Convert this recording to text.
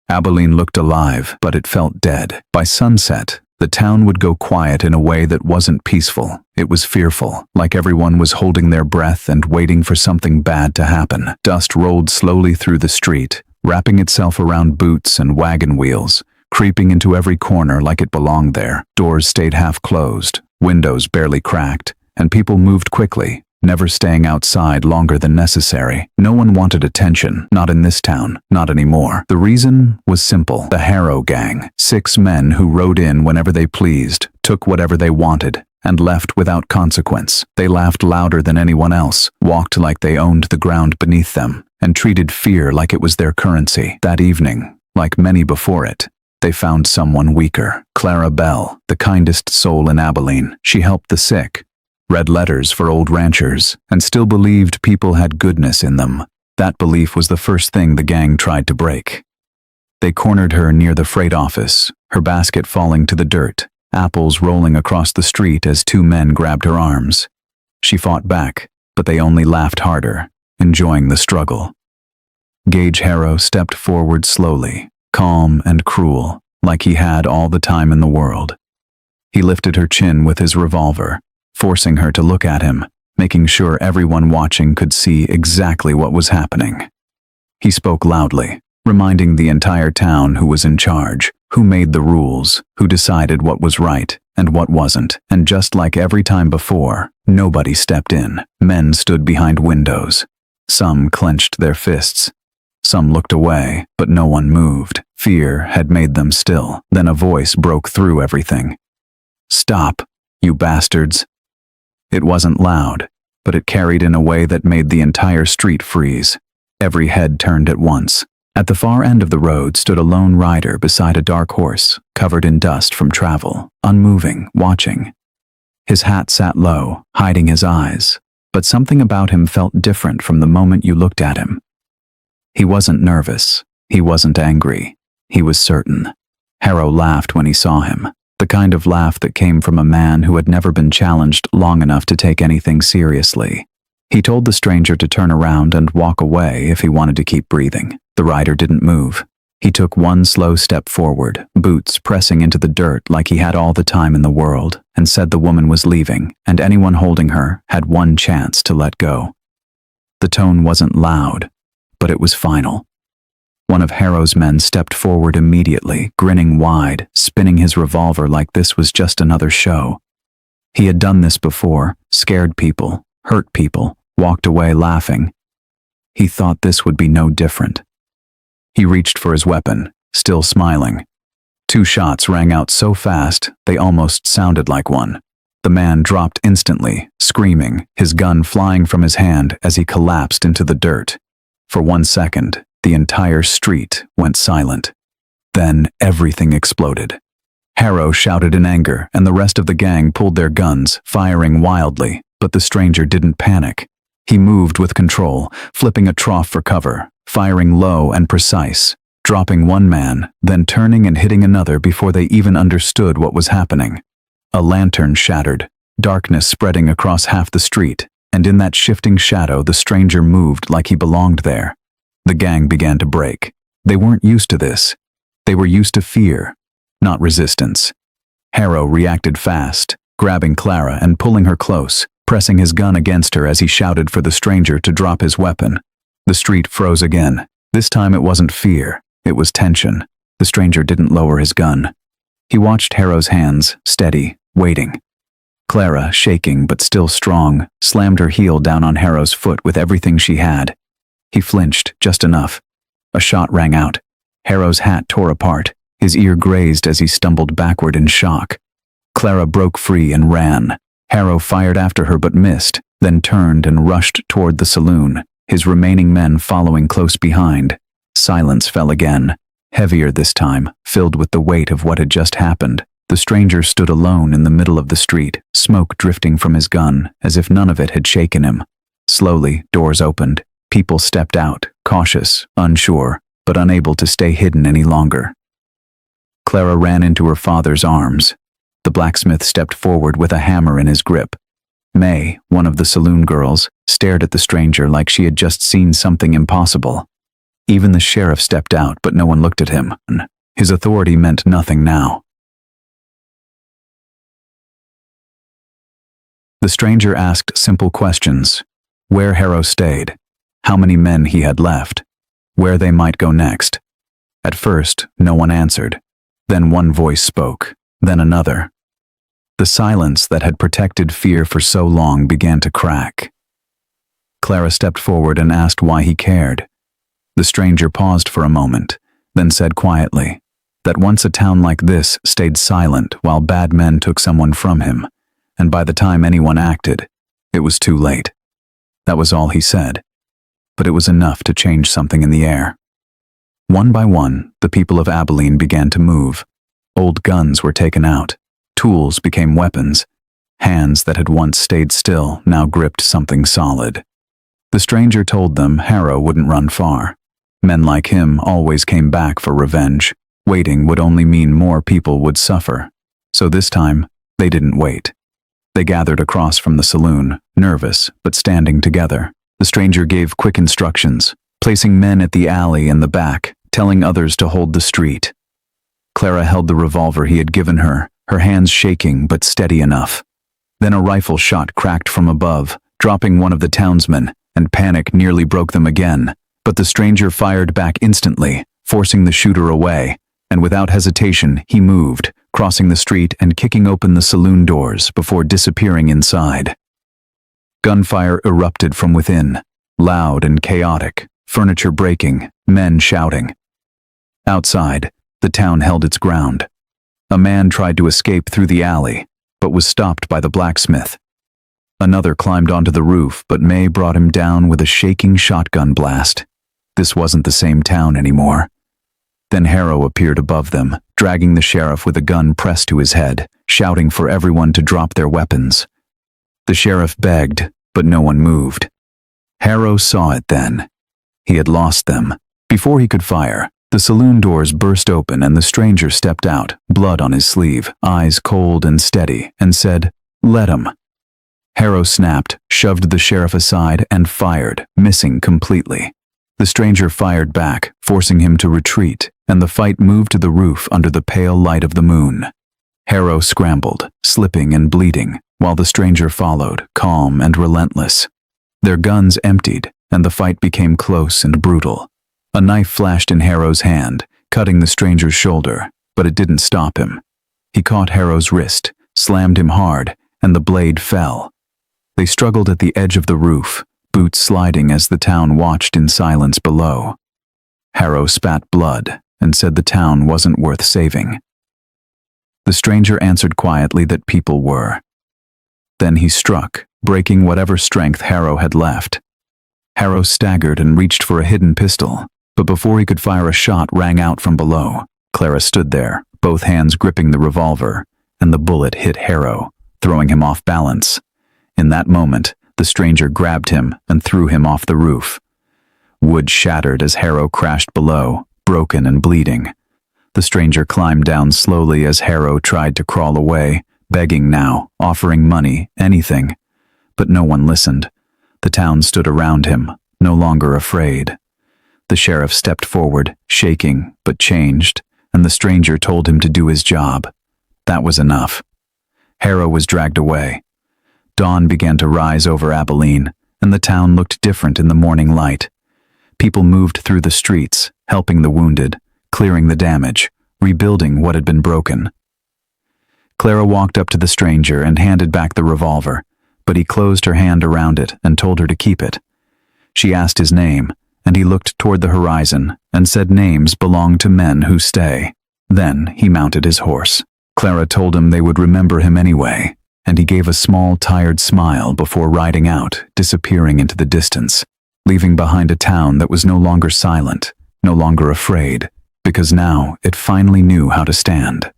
Abilene looked alive, but it felt dead. By sunset, the town would go quiet in a way that wasn't peaceful. It was fearful, like everyone was holding their breath and waiting for something bad to happen. Dust rolled slowly through the street, wrapping itself around boots and wagon wheels, creeping into every corner like it belonged there. Doors stayed half closed, windows barely cracked, and people moved quickly, never staying outside longer than necessary. No one wanted attention, not in this town, not anymore. The reason was simple. The Harrow Gang, 6 men who rode in whenever they pleased, took whatever they wanted, and left without consequence. They laughed louder than anyone else, walked like they owned the ground beneath them, and treated fear like it was their currency. That evening, like many before it, they found someone weaker. Clara Bell, the kindest soul in Abilene. She helped the sick, read letters for old ranchers, and still believed people had goodness in them. That belief was the first thing the gang tried to break. They cornered her near the freight office, her basket falling to the dirt, apples rolling across the street as 2 men grabbed her arms. She fought back, but they only laughed harder, enjoying the struggle. Gage Harrow stepped forward slowly, calm and cruel, like he had all the time in the world. He lifted her chin with his revolver, forcing her to look at him, making sure everyone watching could see exactly what was happening. He spoke loudly, reminding the entire town who was in charge, who made the rules, who decided what was right and what wasn't. And just like every time before, nobody stepped in. Men stood behind windows. Some clenched their fists. Some looked away, but no one moved. Fear had made them still. Then a voice broke through everything. "Stop, you bastards." It wasn't loud, but it carried in a way that made the entire street freeze. Every head turned at once. At the far end of the road stood a lone rider beside a dark horse, covered in dust from travel, unmoving, watching. His hat sat low, hiding his eyes, but something about him felt different from the moment you looked at him. He wasn't nervous. He wasn't angry. He was certain. Harrow laughed when he saw him. The kind of laugh that came from a man who had never been challenged long enough to take anything seriously. He told the stranger to turn around and walk away if he wanted to keep breathing. The rider didn't move. He took one slow step forward, boots pressing into the dirt like he had all the time in the world, and said the woman was leaving, and anyone holding her had one chance to let go. The tone wasn't loud, but it was final. One of Harrow's men stepped forward immediately, grinning wide, spinning his revolver like this was just another show. He had done this before, scared people, hurt people, walked away laughing. He thought this would be no different. He reached for his weapon, still smiling. 2 shots rang out so fast, they almost sounded like one. The man dropped instantly, screaming, his gun flying from his hand as he collapsed into the dirt. For 1 second, the entire street went silent. Then everything exploded. Harrow shouted in anger, and the rest of the gang pulled their guns, firing wildly, but the stranger didn't panic. He moved with control, flipping a trough for cover, firing low and precise, dropping one man, then turning and hitting another before they even understood what was happening. A lantern shattered, darkness spreading across half the street, and in that shifting shadow the stranger moved like he belonged there. The gang began to break. They weren't used to this. They were used to fear, not resistance. Harrow reacted fast, grabbing Clara and pulling her close, pressing his gun against her as he shouted for the stranger to drop his weapon. The street froze again. This time it wasn't fear, it was tension. The stranger didn't lower his gun. He watched Harrow's hands, steady, waiting. Clara, shaking but still strong, slammed her heel down on Harrow's foot with everything she had. He flinched, just enough. A shot rang out. Harrow's hat tore apart. His ear grazed as he stumbled backward in shock. Clara broke free and ran. Harrow fired after her but missed, then turned and rushed toward the saloon, his remaining men following close behind. Silence fell again, heavier this time, filled with the weight of what had just happened. The stranger stood alone in the middle of the street, smoke drifting from his gun, as if none of it had shaken him. Slowly, doors opened. People stepped out, cautious, unsure, but unable to stay hidden any longer. Clara ran into her father's arms. The blacksmith stepped forward with a hammer in his grip. May, one of the saloon girls, stared at the stranger like she had just seen something impossible. Even the sheriff stepped out, but no one looked at him. His authority meant nothing now. The stranger asked simple questions: where Harrow stayed, how many men he had left, where they might go next. At first, no one answered. Then one voice spoke, then another. The silence that had protected fear for so long began to crack. Clara stepped forward and asked why he cared. The stranger paused for a moment, then said quietly that once a town like this stayed silent while bad men took someone from him, and by the time anyone acted, it was too late. That was all he said, but it was enough to change something in the air. One by one, the people of Abilene began to move. Old guns were taken out. Tools became weapons. Hands that had once stayed still now gripped something solid. The stranger told them Harrow wouldn't run far. Men like him always came back for revenge. Waiting would only mean more people would suffer. So this time, they didn't wait. They gathered across from the saloon, nervous but standing together. The stranger gave quick instructions, placing men at the alley in the back, telling others to hold the street. Clara held the revolver he had given her hands shaking but steady enough. Then a rifle shot cracked from above, dropping one of the townsmen, and panic nearly broke them again. But the stranger fired back instantly, forcing the shooter away, and without hesitation he moved, crossing the street and kicking open the saloon doors before disappearing inside. Gunfire erupted from within, loud and chaotic, furniture breaking, men shouting. Outside, the town held its ground. A man tried to escape through the alley, but was stopped by the blacksmith. Another climbed onto the roof, but May brought him down with a shaking shotgun blast. This wasn't the same town anymore. Then Harrow appeared above them, dragging the sheriff with a gun pressed to his head, shouting for everyone to drop their weapons. The sheriff begged, but no one moved. Harrow saw it then. He had lost them. Before he could fire, the saloon doors burst open and the stranger stepped out, blood on his sleeve, eyes cold and steady, and said, "Let him." Harrow snapped, shoved the sheriff aside, and fired, missing completely. The stranger fired back, forcing him to retreat, and the fight moved to the roof under the pale light of the moon. Harrow scrambled, slipping and bleeding, while the stranger followed, calm and relentless. Their guns emptied, and the fight became close and brutal. A knife flashed in Harrow's hand, cutting the stranger's shoulder, but it didn't stop him. He caught Harrow's wrist, slammed him hard, and the blade fell. They struggled at the edge of the roof, boots sliding as the town watched in silence below. Harrow spat blood and said the town wasn't worth saving. The stranger answered quietly that people were. Then he struck, breaking whatever strength Harrow had left. Harrow staggered and reached for a hidden pistol, but before he could fire, a shot rang out from below. Clara stood there, both hands gripping the revolver, and the bullet hit Harrow, throwing him off balance. In that moment, the stranger grabbed him and threw him off the roof. Wood shattered as Harrow crashed below, broken and bleeding. The stranger climbed down slowly as Harrow tried to crawl away, begging now, offering money, anything. But no one listened. The town stood around him, no longer afraid. The sheriff stepped forward, shaking, but changed, and the stranger told him to do his job. That was enough. Harrow was dragged away. Dawn began to rise over Abilene, and the town looked different in the morning light. People moved through the streets, helping the wounded, clearing the damage, rebuilding what had been broken. Clara walked up to the stranger and handed back the revolver, but he closed her hand around it and told her to keep it. She asked his name, and he looked toward the horizon and said names belong to men who stay. Then he mounted his horse. Clara told him they would remember him anyway, and he gave a small, tired smile before riding out, disappearing into the distance, leaving behind a town that was no longer silent, no longer afraid, because now it finally knew how to stand.